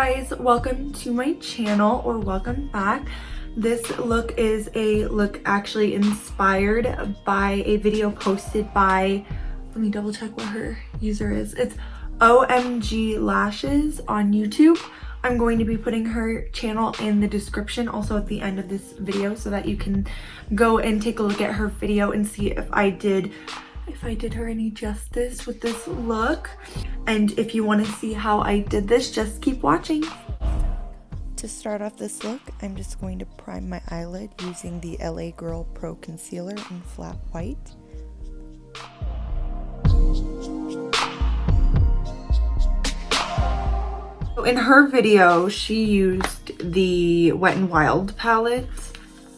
guys, welcome to my channel, or welcome back. This look is a look actually inspired by a video posted by, let me double check what her user is. It's OMG Lashes on YouTube. I'm going to be putting her channel in the description, also at the end of this video, so that you can go and take a look at her video and see if I did her any justice with this look. And if you want to see how I did this, just keep watching. To start off this look, I'm just going to prime my eyelid using the LA Girl Pro Concealer in flat white. In her video, she used the Wet n Wild palette.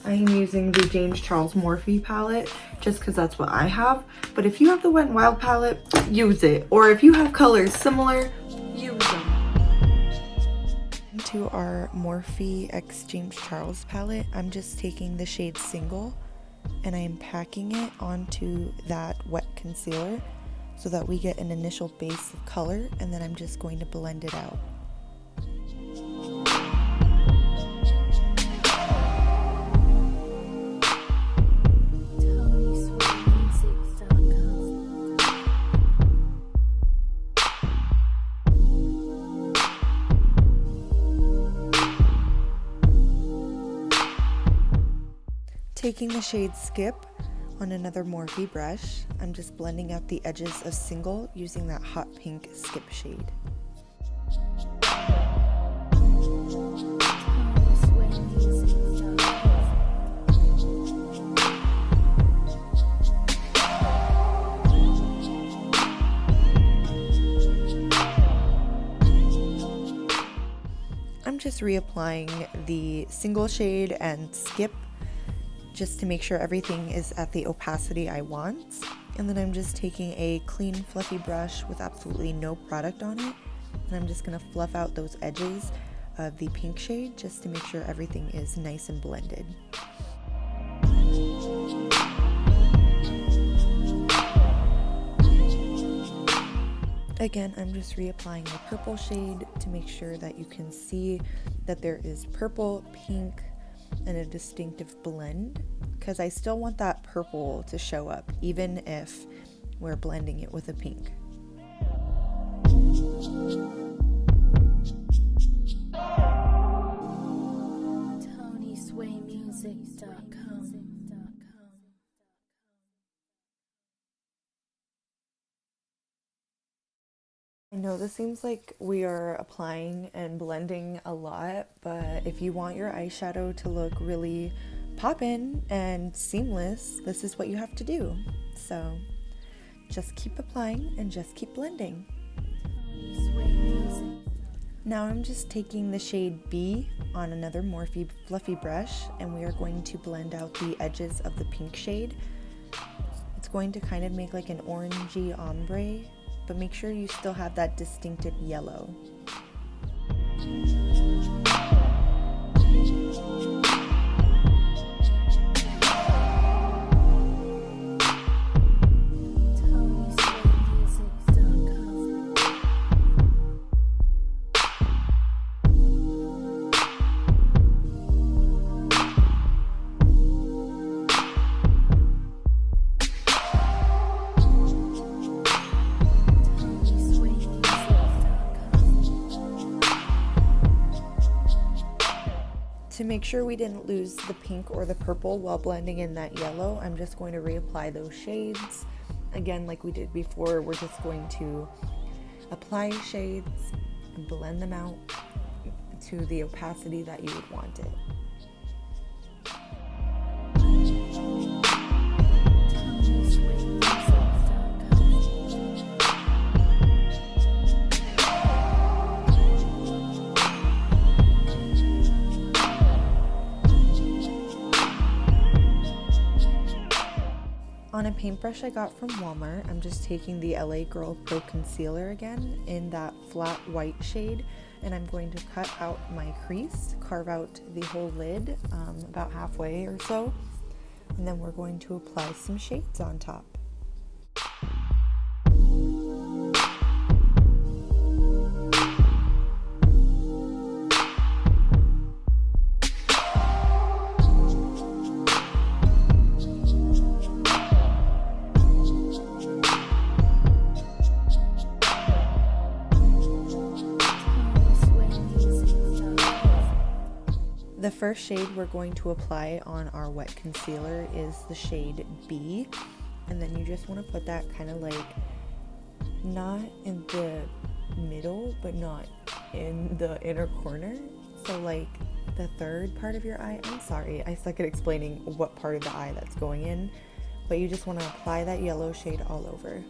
I'm using the James Charles Morphe palette just because that's what I have. But if you have the Wet n Wild palette, use it. Or if you have colors similar, use them. To our Morphe x James Charles palette, I'm just taking the shade Single and I'm packing it onto that wet concealer so that we get an initial base of color, and then I'm just going to blend it out. Taking the shade Skip on another Morphe brush, I'm just blending out the edges of Single using that hot pink Skip shade. I'm just reapplying the Single shade and Skip just to make sure everything is at the opacity I want. And then I'm just taking a clean fluffy brush with absolutely no product on it, and I'm just gonna fluff out those edges of the pink shade just to make sure everything is nice and blended. Again, I'm just reapplying the purple shade to make sure that you can see that there is purple, pink, and a distinctive blend, because I still want that purple to show up even if we're blending it with a pink. I know this seems like we are applying and blending a lot, but if you want your eyeshadow to look really poppin' and seamless, this is what you have to do. So just keep applying and just keep blending. Now I'm just taking the shade B on another Morphe fluffy brush, and we are going to blend out the edges of the pink shade. It's going to kind of make like an orangey ombre, but make sure you still have that distinctive yellow. To make sure we didn't lose the pink or the purple while blending in that yellow, I'm just going to reapply those shades. Again, like we did before, we're just going to apply shades and blend them out to the opacity that you would want it. On a paintbrush I got from Walmart, I'm just taking the LA Girl Pro Concealer again in that flat white shade, and I'm going to cut out my crease, carve out the whole lid about halfway or so, and then we're going to apply some shades on top. first shade we're going to apply on our wet concealer is the shade B, and then you just want to put that kind of like not in the middle but not in the inner corner, so like the third part of your eye. I'm sorry, I suck at explaining what part of the eye that's going in, but you just want to apply that yellow shade all over.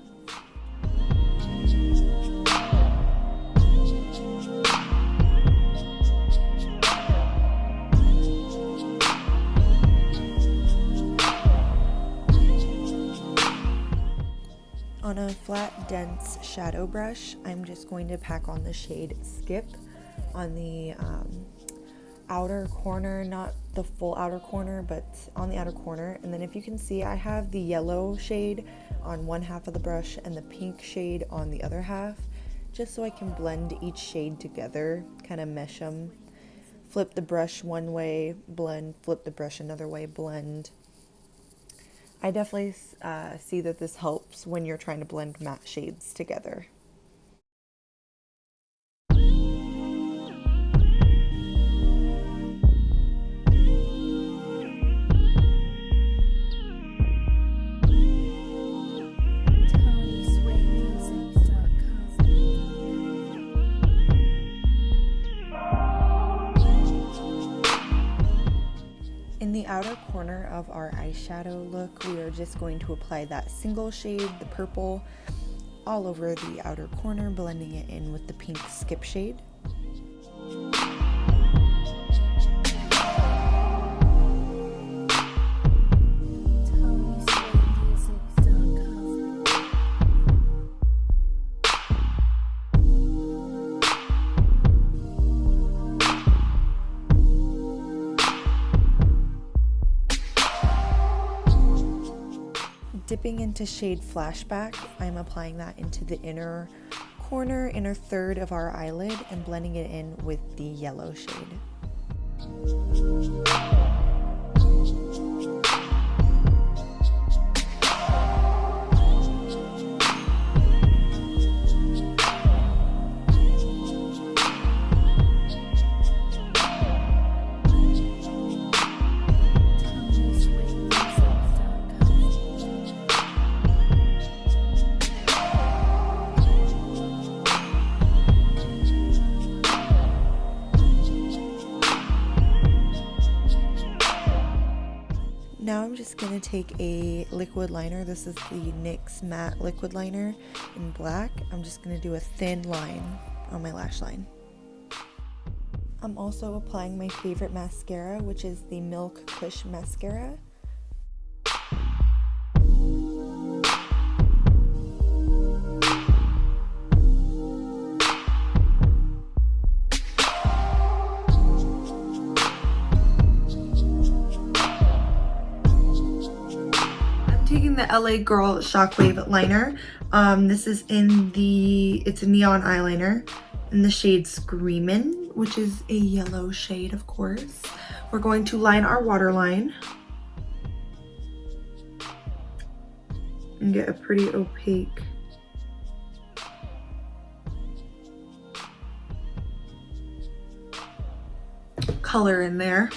On a flat, dense shadow brush, I'm just going to pack on the shade Skip on the outer corner, not the full outer corner, but on the outer corner. And then if you can see, I have the yellow shade on one half of the brush and the pink shade on the other half, just so I can blend each shade together, kind of mesh them. Flip the brush one way, blend, flip the brush another way, blend. I definitely see that this helps when you're trying to blend matte shades together. In the outer corner of our eyeshadow look, we are just going to apply that single shade, the purple, all over the outer corner, blending it in with the pink Skip shade. Dipping into shade Flashback, I'm applying that into the inner corner, inner third of our eyelid, and blending it in with the yellow shade. Now I'm just going to take a liquid liner. This is the NYX matte liquid liner in black. I'm just going to do a thin line on my lash line. I'm also applying my favorite mascara, which is the Milk Kush mascara. Taking the LA Girl Shockwave liner. This is it's a neon eyeliner in the shade Screamin', which is a yellow shade, of course. We're going to line our waterline and get a pretty opaque color in there.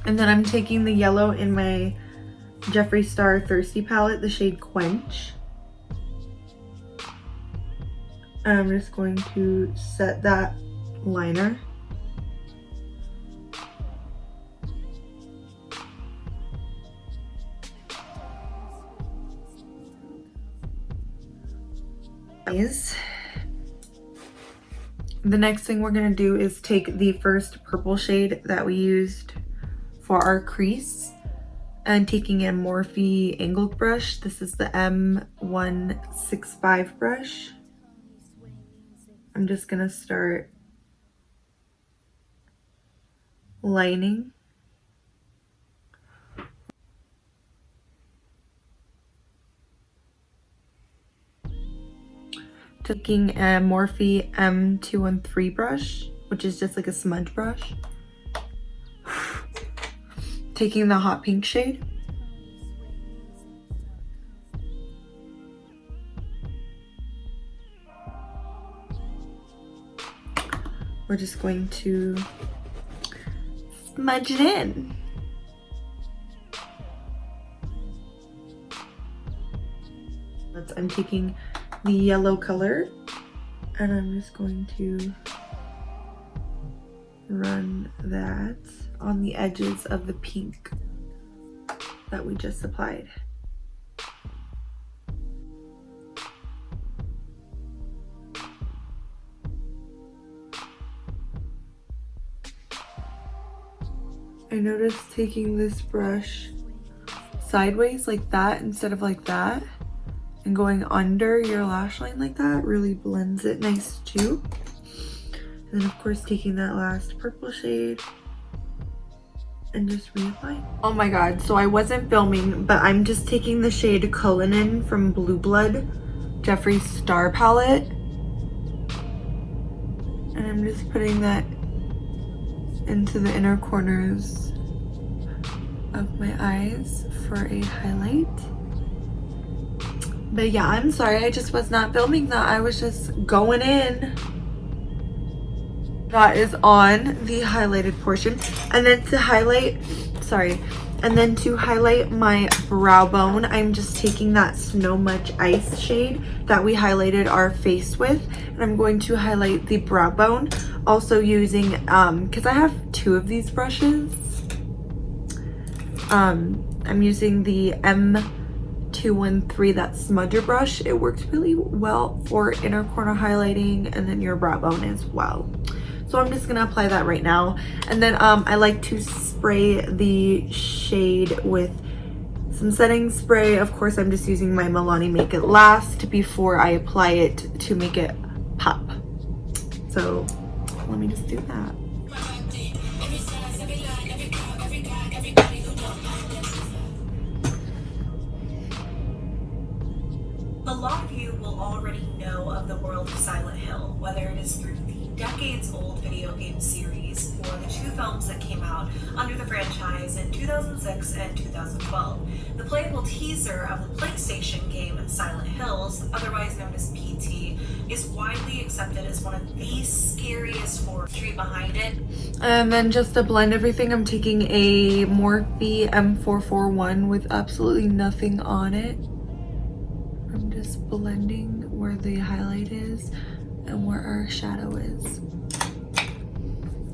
And then I'm taking the yellow in my Jeffree Star Thirsty palette, the shade Quench. And I'm just going to set that liner. The next thing we're going to do is take the first purple shade that we used for our crease, and taking a Morphe angled brush. This is the M165 brush. I'm just gonna start lining. Taking a Morphe M213 brush, which is just like a smudge brush. Taking the hot pink shade. We're just going to smudge it in. I'm taking the yellow color and I'm just going to run that on the edges of the pink that we just applied. I noticed taking this brush sideways like that instead of like that and going under your lash line like that really blends it nice too. And then of course taking that last purple shade and just reapply. Oh my god, so I wasn't filming, but I'm just taking the shade Cullinan from Blue Blood, Jeffree's Star Palette. And I'm just putting that into the inner corners of my eyes for a highlight. But yeah, I'm sorry, I just was not filming that. I was just going in. That is on the highlighted portion. And then to highlight, my brow bone, I'm just taking that Snow Much Ice shade that we highlighted our face with. And I'm going to highlight the brow bone. Also using, because I have two of these brushes. I'm using the M213, that smudger brush. It works really well for inner corner highlighting and then your brow bone as well. So I'm just gonna apply that right now. And then I like to spray the shade with some setting spray. Of course, I'm just using my Milani Make It Last before I apply it to make it pop. So let me just do that. A lot of you will already know of the world of Silent Hill, whether it is through the decades-old video game series or the two films that came out under the franchise in 2006 and 2012. The playable teaser of the PlayStation game Silent Hills, otherwise known as PT, is widely accepted as one of the scariest horror. History behind it. And then just to blend everything, I'm taking a Morphe M441 with absolutely nothing on it. I'm just blending where the highlight is and where our shadow is.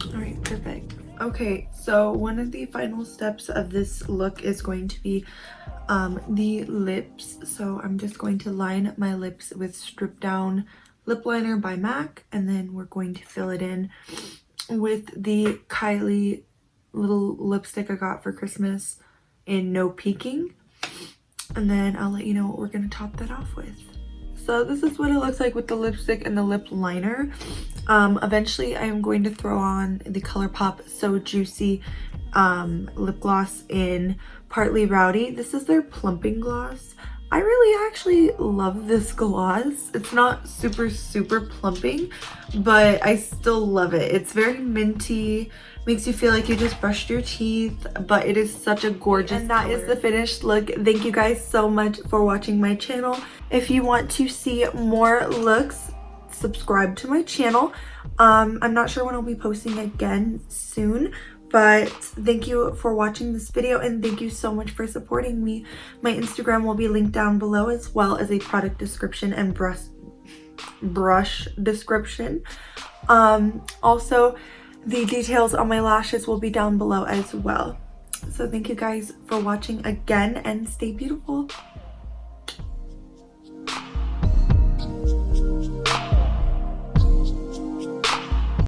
All right, perfect. Okay, so one of the final steps of this look is going to be the lips. So I'm just going to line my lips with Strip Down Lip Liner by MAC, and then we're going to fill it in with the Kylie little lipstick I got for Christmas in No Peeking. And then I'll let you know what we're gonna top that off with. So this is what it looks like with the lipstick and the lip liner. Eventually I am going to throw on the ColourPop So Juicy lip gloss in Partly Rowdy. This is their plumping gloss. I really actually love this gloss. It's not super plumping, but I still love it. It's very minty, makes you feel like you just brushed your teeth, but it is such a gorgeous and that color. Is the finished look. Thank you guys so much for watching my channel. If you want to see more looks, subscribe to my channel. I'm not sure when I'll be posting again soon, but thank you for watching this video and thank you so much for supporting me. My Instagram will be linked down below, as well as a product description and brush description. Also, the details on my lashes will be down below as well. So thank you guys for watching again and stay beautiful.